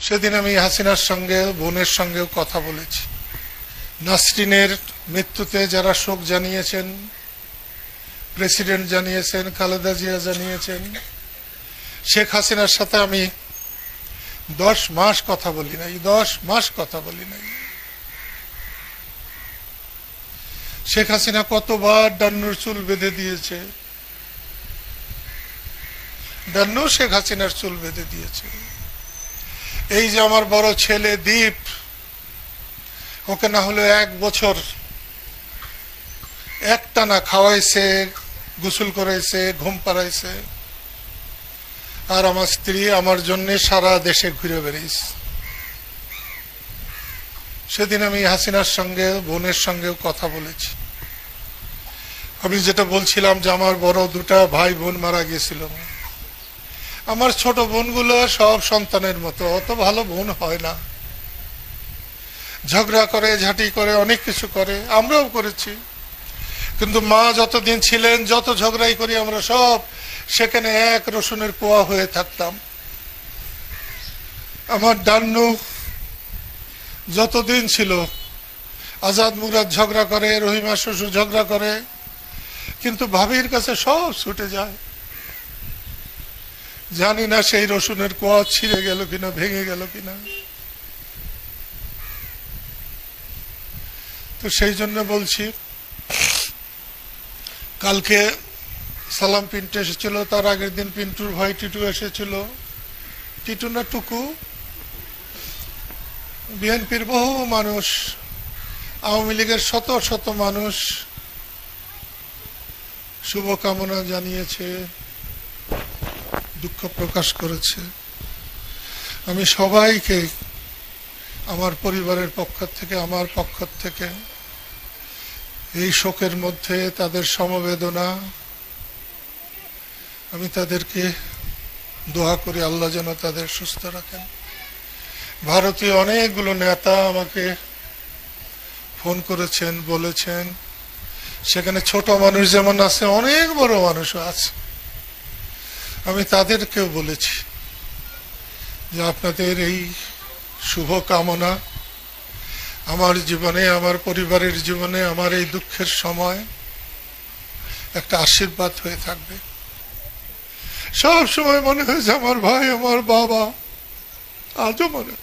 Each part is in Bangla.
সেদিন আমি হাসিনার সঙ্গে বোনের সঙ্গেও কথা বলেছি। নাসরিনের মৃত্যুতে যারা শোক জানিয়েছেন, প্রেসিডেন্ট জানিয়েছেন, খালেদা জিয়া জানিয়েছেন, শেখ হাসিনার সাথে আমি 10 মাস কথা বলি নাই, 10 মাস কথা বলি নাই। শেখ হাসিনা কতবার ডান্নুর চুল বেঁধে দিয়েছে, ডান্নু শেখ হাসিনার চুল বেঁধে দিয়েছে। এই যে আমার বড় ছেলে দীপ, ওকে না হলে 1 বছর একটানা খাওয়াইছে, গোসল করাইছে, ঘুম পাড়াইছে, আর আমার স্ত্রী আমার জন্য সারা দেশে ঘুরে বেড়াইছে। সেদিন আমি হাসিনার সঙ্গে বোনের সঙ্গেও কথা বলেছি। আমি যেটা বলছিলাম যে আমার বড় 2টা ভাই বোন মারা গিয়েছিল, আমার ছোট বোনগুলো সব সন্তানের মতো, অত ভালো বোন হয় না, ঝগড়া করে, ঝাঁটি করে, অনেক কিছু করে, আমরাও করেছি। কিন্তু মা যতদিন ছিলেন, যত ঝগড়াই করি আমরা সব সেখানে এক রসুনের কোয়া হয়ে থাকতাম। আমার ডান্নু যতদিন ছিল, আজাদ মুরাদ ঝগড়া করে, রহিমা শ্বশুর ঝগড়া করে, কিন্তু ভাবির কাছে সব ছুটে যায়। জানি না সেই রসুনের কোয়া ছিঁড়ে গেল কিনা, ভেঙে গেল কিনা। তো সেই জন্য বলছি, কালকে সালাম পিন্টু এসেছিল, তার আগের দিন পিন্টুর ভাই টিটু এসেছিল। টিটু না টুকু, বিএনপির বহু মানুষ, আওয়ামী লীগের শত শত মানুষ শুভকামনা জানিয়েছে, দুঃখ প্রকাশ করেছে। আমি সবাইকে আমার পরিবারের পক্ষ থেকে, আমার পক্ষ থেকে এই শোকের মধ্যে তাদের সমবেদনা, আমি তাদেরকে দোয়া করি আল্লাহ যেন তাদের সুস্থ রাখেন। ভারতীয় অনেকগুলো নেতা আমাকে ফোন করেছেন, বলেছেন, সেখানে ছোট মানুষ যেমন আছে, অনেক বড় মানুষও আছে। আমি তাদেরকেও বলেছি যে আপনাদের এই শুভ কামনা আমার জীবনে, আমার পরিবারের জীবনে, আমার এই দুঃখের সময় একটা আশীর্বাদ হয়ে থাকবে। সব সময় মনে হয়েছে আমার ভাই, আমার বাবা, আজও মনে।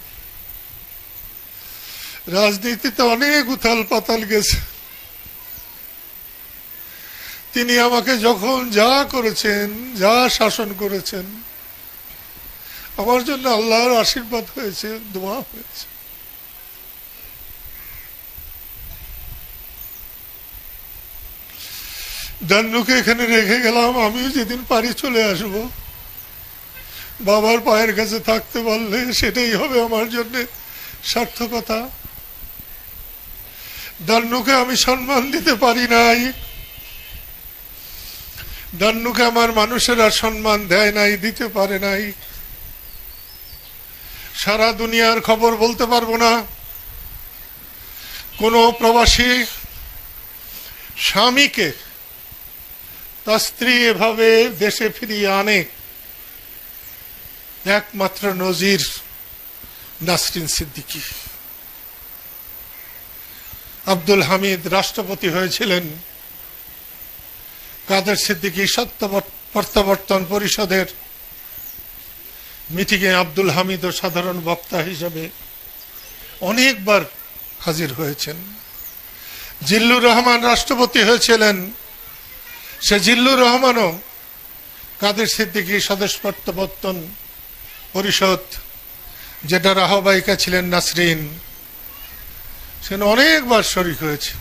রাজনীতিতে অনেক উথাল পাতাল গেছে, তিনি আমাকে যখন যা করেছেন, যা শাসন করেছেন, আমার জন্য আল্লাহর আশীর্বাদ হয়েছে, দোয়া হয়েছে। ডান্নুকে এখানে রেখে গেলাম, আমিও যেদিন পারি চলে আসব। বাবার পায়ের কাছে থাকতে পারলে সেটাই হবে আমার জন্য সার্থকতা। ডান্নুকে আমি সম্মান দিতে পারি নাই, ডান্নুকে আমার মানুষেরা সম্মান দেয় নাই, দিতে পারে নাই। সারা দুনিয়ার খবর বলতে পারবো না, কোন প্রবাসী স্বামীকে তার স্ত্রী এভাবে দেশে ফিরিয়ে আনে, একমাত্র নজির নাসরিন সিদ্দিকী। আব্দুল হামিদ রাষ্ট্রপতি হয়েছিলেন, কাদের সিদ্দিকী সত্য প্রত্যাবর্তন পরিষদের মিটিংয়ে আব্দুল হামিদ ও সাধারণ বক্তা হিসেবে অনেকবার হাজির হয়েছেন। জিল্লুর রহমান রাষ্ট্রপতি হয়েছিলেন, সে জিল্লুর রহমানও কাদের সিদ্দিকী স্বদেশ প্রত্যাবর্তন পরিষদ, যেটার আহ্বায়িকা ছিলেন নাসরিন, সে অনেকবার শরীক হয়েছে।